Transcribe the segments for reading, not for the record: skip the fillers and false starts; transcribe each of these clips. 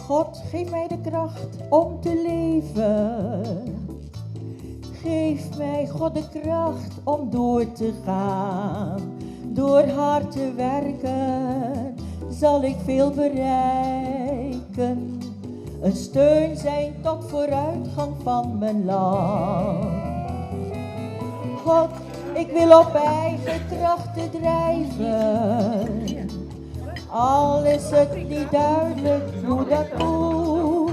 God, geef mij de kracht om te leven. Geef mij, God, de kracht om door te gaan. Door hard te werken zal ik veel bereiken. Een steun zijn tot vooruitgang van mijn land. God, ik wil op eigen krachten drijven. Al is het niet duidelijk hoe dat moet.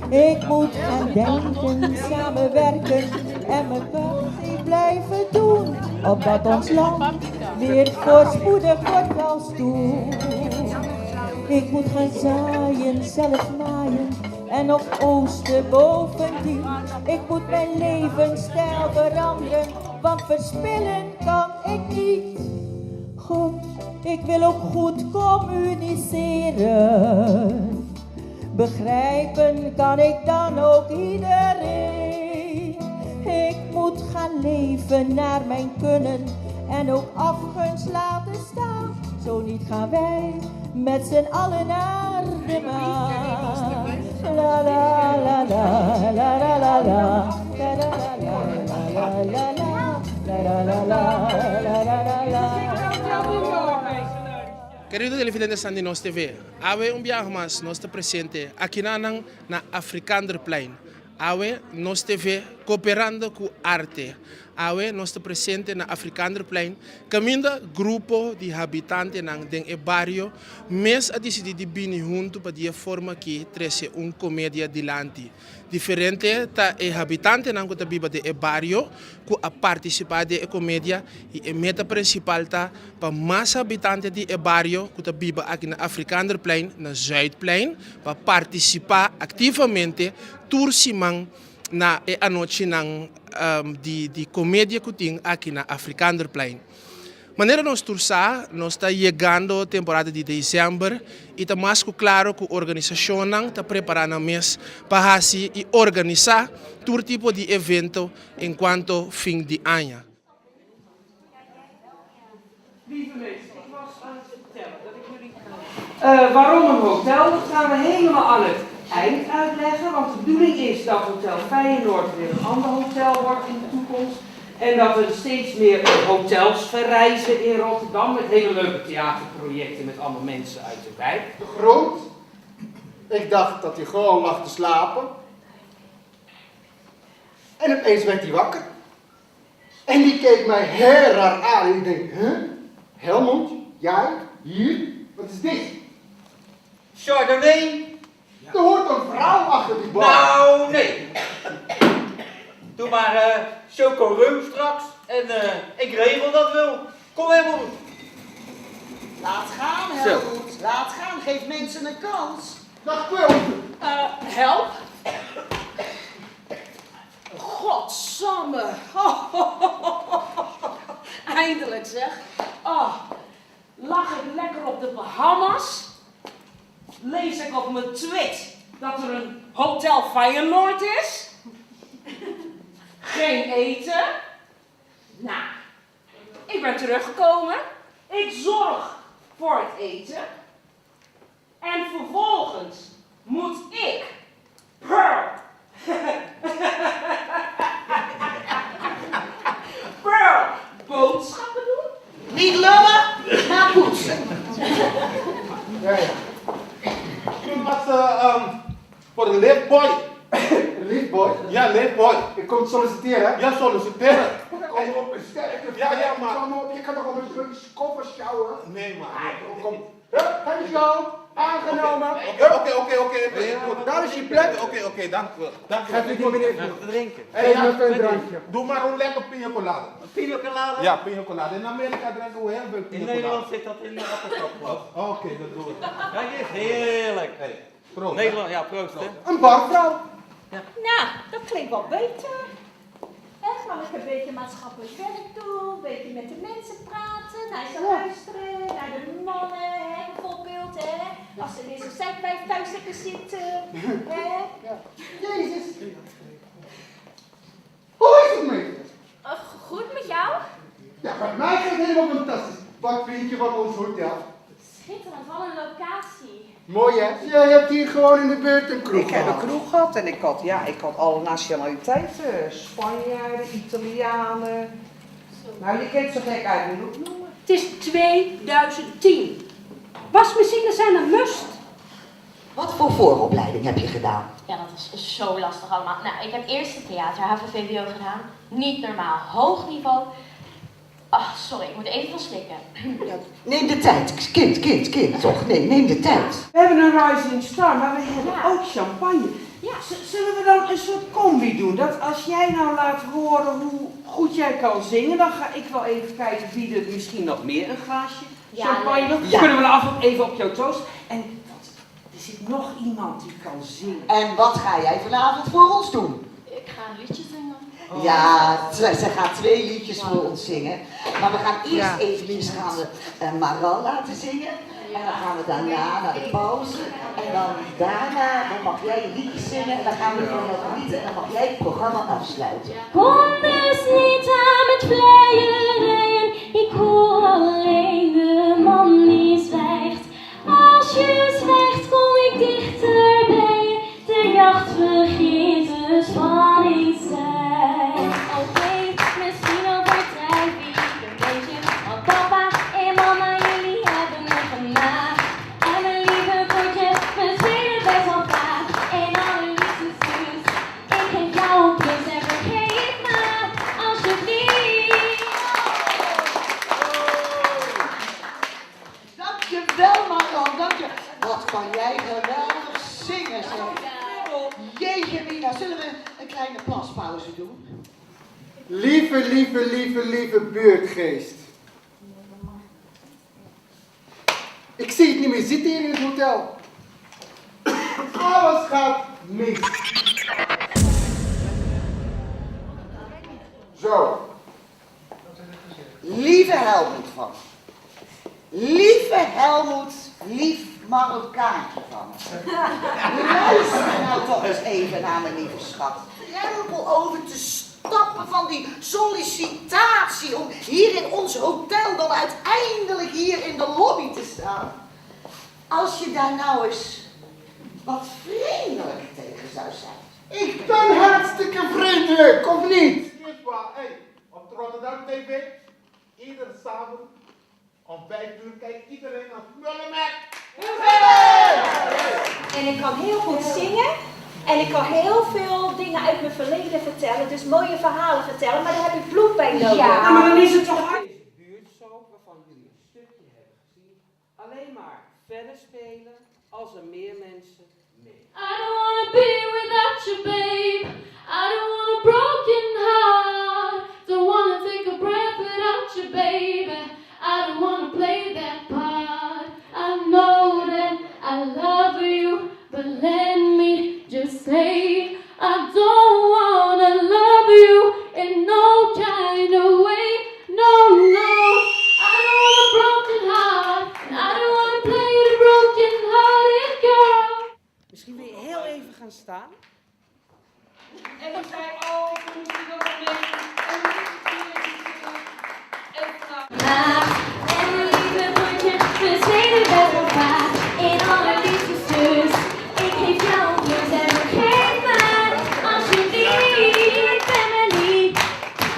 Ik moet gaan denken, samenwerken en mijn best blijven doen. Opdat ons land weer voorspoedig wordt als toen. Ik moet gaan zaaien, zelf naaien en nog oosten bovendien. Ik moet mijn levensstijl veranderen, want verspillen kan ik niet. God, ik wil ook goed communiceren. Begrijpen kan ik dan ook iedereen. Ik moet gaan leven naar mijn kunnen en ook afgunst laten staan. Zo niet gaan wij met z'n allen naar de maan. La la la la la la la la la la la la la la la. Querido televidentes de Nos TV, awe mas nos te presente aqui na Afrikanderplein. Awe Nos TV cooperando com arte. Awe nos te presente na Afrikanderplein. Caminda grupo de habitantes den barrio, mes a decidir de bini junto para dia forma que trece comédia dilante. Diferente ta habitante nang kota biba de barrio ku a participar de comédia e meta principal ta pa mais habitante de barrio kota biba aqui na Afrikanderplein na Zuidplein para participar ativamente tursimang na anoche nang de comédia kuting aqui na Afrikanderplein. Maneira nós turçar, nós está chegando a temporada de dezembro e está mais claro que a organização está preparando mês para assim e organizar todo tipo de evento enquanto fim de ano. Lieve mensen, ik was aan het vertellen dat ik jullie waarom een hotel, dat gaan we helemaal aan het eind uitleggen. Want de bedoeling is dat Hotel Feyenoord weer een ander hotel wordt in de toekomst. En dat we steeds meer hotels verrijzen in Rotterdam met hele leuke theaterprojecten met allemaal mensen uit de wijk. Groot. Ik dacht dat hij gewoon lag te slapen. En opeens werd hij wakker. En die keek mij heel raar aan. En ik denk, huh? Helmond? Jij? Hier? Wat is dit? Chardonnay? Er hoort een vrouw achter die bar. Nou, nee. Doe maar choco rum straks en ik regel dat wel. Kom helemaal goed. Laat gaan, Helmoet. Laat gaan. Geef mensen een kans. Dag Pulver. Help. Godsamme. Eindelijk zeg. Lag ik lekker op de Bahamas. Lees ik op mijn tweet dat er een Hotel Feyenoord is. Geen eten. Nou, ik ben teruggekomen. Ik zorg voor het eten. En vervolgens moet ik Pearl boodschappen doen. Niet lullen, maar poetsen. Ja. Toen was voor de liftboy. Liftboy? Ja, liftboy. Ik kom solliciteren. Ja, solliciteren. Kom op een sterke vrouw. Ja, maar. Je kan toch op een druk koffer sjouwen? Nee, maar. Kom. Hup, aangenomen. Oké. Daar is je plek. Oké, dank u wel. Geef ik die meneer te drinken. Geef me een drankje. Doe maar een lekker pina colada. Pina colada? Ja, pina colada. In Amerika drinken we heel veel pina colada. In Nederland zit dat in de appelkapglas. Oké, dat doen we. Kijk eens, heerlijk. Proost. Nederland, ja, proost hè. Een barvrouw. Ja. Nou, dat klinkt wel beter. Echt, maar ik een beetje maatschappelijk werk doen, een beetje met de mensen praten, naar ze luisteren, naar de mannen, hè, bijvoorbeeld, hè. Als ze weer zo zijn bij thuis hebben zitten, hè. Ja. Jezus. Hoe is het met je? Goed met jou? Ja, bij mij gaat het helemaal fantastisch. Wat vind je van ons hotel? Schitterend, wat een locatie. Mooi hè? Jij hebt hier gewoon in de buurt een kroeg Ik heb een gehad. kroeg gehad en ik had alle nationaliteiten. Spanjaarden, Italianen. Nou, je kent zo gek uit niet opnoemen. Het is 2010. Wasmachines zijn een must. Wat voor vooropleiding heb je gedaan? Ja, dat is zo lastig allemaal. Nou, ik heb eerst het theater, HAVO-VWO gedaan. Niet normaal, hoog niveau. Ach, sorry, ik moet even van slikken. Neem de tijd, kind, toch? Nee, neem de tijd. We hebben een Rising Star, maar we hebben Ja. ook champagne. Ja. Zullen we dan een soort combi doen? Dat als jij nou laat horen hoe goed jij kan zingen, dan ga ik wel even kijken wie er misschien nog meer een glaasje Ja, champagne leuk. wil. Ja. Kunnen we dan even op jouw toast. En er zit nog iemand die kan zingen. En wat ga jij vanavond voor ons doen? Ik ga een liedje zingen. Ja, ze gaat 2 liedjes voor ons zingen. Maar we gaan eerst eventjes Maral laten zingen. En dan gaan we daarna naar de pauze. En dan daarna mag jij een liedje zingen. En dan gaan we ervan genieten. En dan mag jij het programma afsluiten. Kom dus niet aan met vleierijen. Ik hoor alleen de man die zwijgt. Als je zwijgt, kom ik dichter bij je. De jacht vergeet de spanning zijn. Oké, misschien overdrijf ik een beetje. Maar papa en mama, jullie hebben me gemaakt. En mijn lieve broertje, we spelen best wel vaak. En allerliefste zus, ik geef jou een kus en vergeet me, alsjeblieft. Dankjewel Maral, dankjewel. Wat kan jij geweldig zingen zeg. Jeetje Mina, zullen we een kleine plaspauze doen? Lieve buurtgeest. Ik zie het niet meer zitten hier in het hotel. Alles gaat mis. Zo. Lieve Helmoet van me. Lieve Helmoet, lief Marokkaantje van me. Luister nou toch eens even naar mijn lieve schat. Drempel over te stappen van die sollicitatie om hier in ons hotel dan uiteindelijk hier in de lobby te staan. Als je daar nou eens wat vriendelijk tegen zou zijn. Ik ben hartstikke vriendelijk, of niet? Is waar, hey, op Rotterdam TV, iedere avond om 5 uur kijkt iedereen naar Mullenberg. En ik kan heel goed zingen. En ik kan heel veel dingen uit mijn verleden vertellen. Dus mooie verhalen vertellen. Maar daar heb ik bloed bij nodig. Ja, nou, maar dan is het toch uit. Deze buurtsoap waarvan jullie een stukje hebben gezien. Alleen maar verder spelen als er meer mensen mee. I don't wanna be without you, babe. I don't want a broken heart. Don't wanna take a breath without you, baby. I don't wanna play that part. I know that I love you, but let me just say I don't wanna love you in no kind of way. No, no. I don't want a broken heart. And I don't wanna play the broken hearted girl. Misschien wil je heel even gaan staan. En dan zei oh, we moeten er nog mee. En dan En mijn lieve broertje, we spelen best wel vaak. In alle liefdeszus, ik geef jou een kus en vergeet me, alsjeblieft, ben me niet.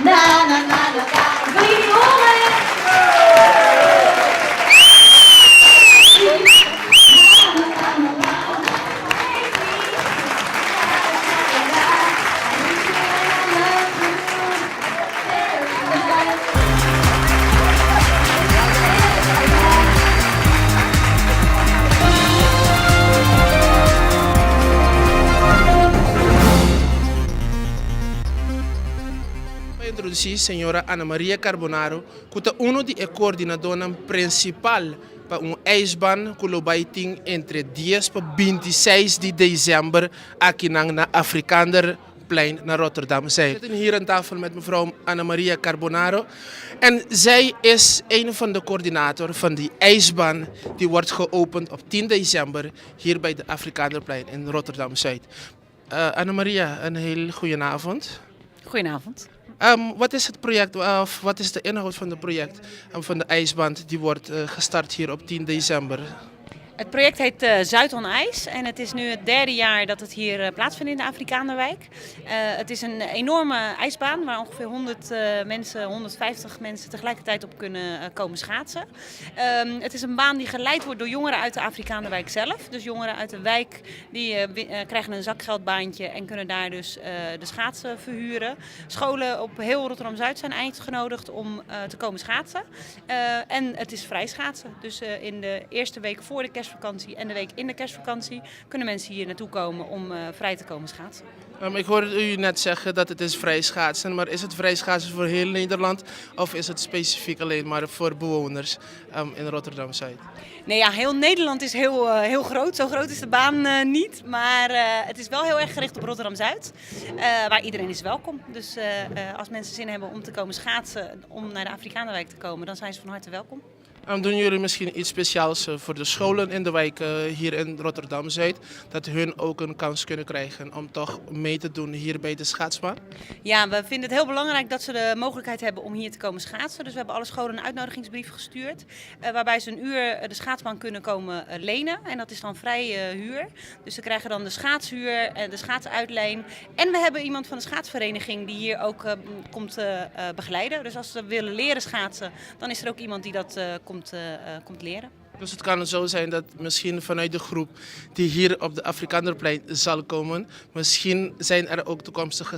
Na na na na na, ik wil je niet horen. Introduzir senhora Ana Maria Carbonaro, que é uma das coordenadoras principais para ijsbaan que vai ter entre 10 e 26 de dezembro aqui na Afrikanderplein naar Rotterdam. Zij zitten hier aan tafel met mevrouw Ana Maria Carbonaro en zij is een van de coördinatoren van die ijsbaan die wordt geopend op 10 december hier bij de Afrikanderplein in Rotterdam-Zuid. Ana Maria, een heel goede avond. Goedenavond. Wat is het project, of wat is de inhoud van het project van de ijsbaan die wordt gestart hier op 10 december? Het project heet Zuid on IJs en het is nu het 3e jaar dat het hier plaatsvindt in de Afrikanerwijk. Het is een enorme ijsbaan waar ongeveer 150 mensen tegelijkertijd op kunnen komen schaatsen. Het is een baan die geleid wordt door jongeren uit de Afrikanerwijk zelf. Dus jongeren uit de wijk die krijgen een zakgeldbaantje en kunnen daar dus de schaatsen verhuren. Scholen op heel Rotterdam-Zuid zijn uitgenodigd om te komen schaatsen. En het is vrij schaatsen. Dus in de eerste week voor de kerstvakantie en de week in de kerstvakantie kunnen mensen hier naartoe komen om vrij te komen schaatsen. Ik hoorde u net zeggen dat het is vrij schaatsen, maar is het vrij schaatsen voor heel Nederland of is het specifiek alleen maar voor bewoners in Rotterdam-Zuid? Nee, ja, heel Nederland is heel groot. Zo groot is de baan niet, maar het is wel heel erg gericht op Rotterdam-Zuid, waar iedereen is welkom. Dus als mensen zin hebben om te komen schaatsen, om naar de Afrikanerwijk te komen, dan zijn ze van harte welkom. Doen jullie misschien iets speciaals voor de scholen in de wijk hier in Rotterdam-Zuid, dat hun ook een kans kunnen krijgen om toch mee te doen hier bij de schaatsbaan? Ja, we vinden het heel belangrijk dat ze de mogelijkheid hebben om hier te komen schaatsen. Dus we hebben alle scholen een uitnodigingsbrief gestuurd, waarbij ze een uur de schaatsbaan kunnen komen lenen. En dat is dan vrij huur. Dus ze krijgen dan de schaatshuur en de schaatsuitleen. En we hebben iemand van de schaatsvereniging die hier ook komt begeleiden. Dus als ze willen leren schaatsen, dan is er ook iemand die dat komt leren. Dus het kan zo zijn dat misschien vanuit de groep die hier op de Afrikanerplein zal komen, misschien zijn er ook toekomstige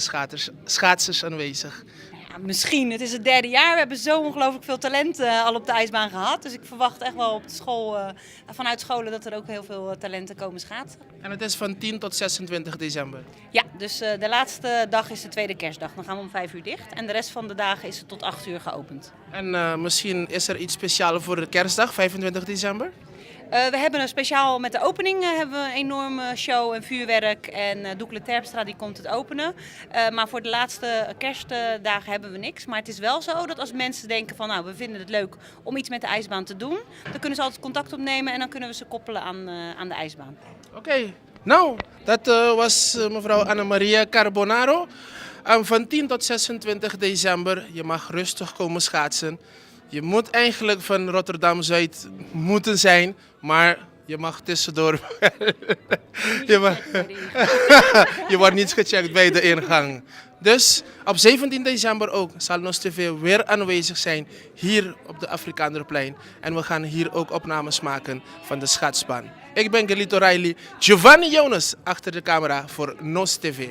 schaatsers aanwezig. Ja, misschien. Het is het 3e jaar. We hebben zo ongelooflijk veel talent al op de ijsbaan gehad. Dus ik verwacht echt wel op de school, vanuit scholen dat er ook heel veel talenten komen schaatsen. En het is van 10 tot 26 december? Ja, dus de laatste dag is de tweede kerstdag. Dan gaan we om 5 uur dicht. En de rest van de dagen is het tot 8 uur geopend. En misschien is er iets speciaals voor de kerstdag, 25 december? We hebben een speciaal met de opening hebben we een enorme show en vuurwerk. En Doekle Terpstra die komt het openen. Maar voor de laatste kerstdagen hebben we niks. Maar het is wel zo dat als mensen denken van nou we vinden het leuk om iets met de ijsbaan te doen. Dan kunnen ze altijd contact opnemen en dan kunnen we ze koppelen aan de ijsbaan. Oké. Nou, dat was mevrouw Anna-Maria Carbonaro. Van 10 tot 26 december, je mag rustig komen schaatsen. Je moet eigenlijk van Rotterdam-Zuid moeten zijn, maar je mag tussendoor. Je wordt niet gecheckt bij de ingang. Dus op 17 december ook zal Nos TV weer aanwezig zijn hier op de Afrikanerplein. En we gaan hier ook opnames maken van de schaatsbaan. Ik ben Galito Riley, Giovanni Jonas achter de camera voor Nos TV.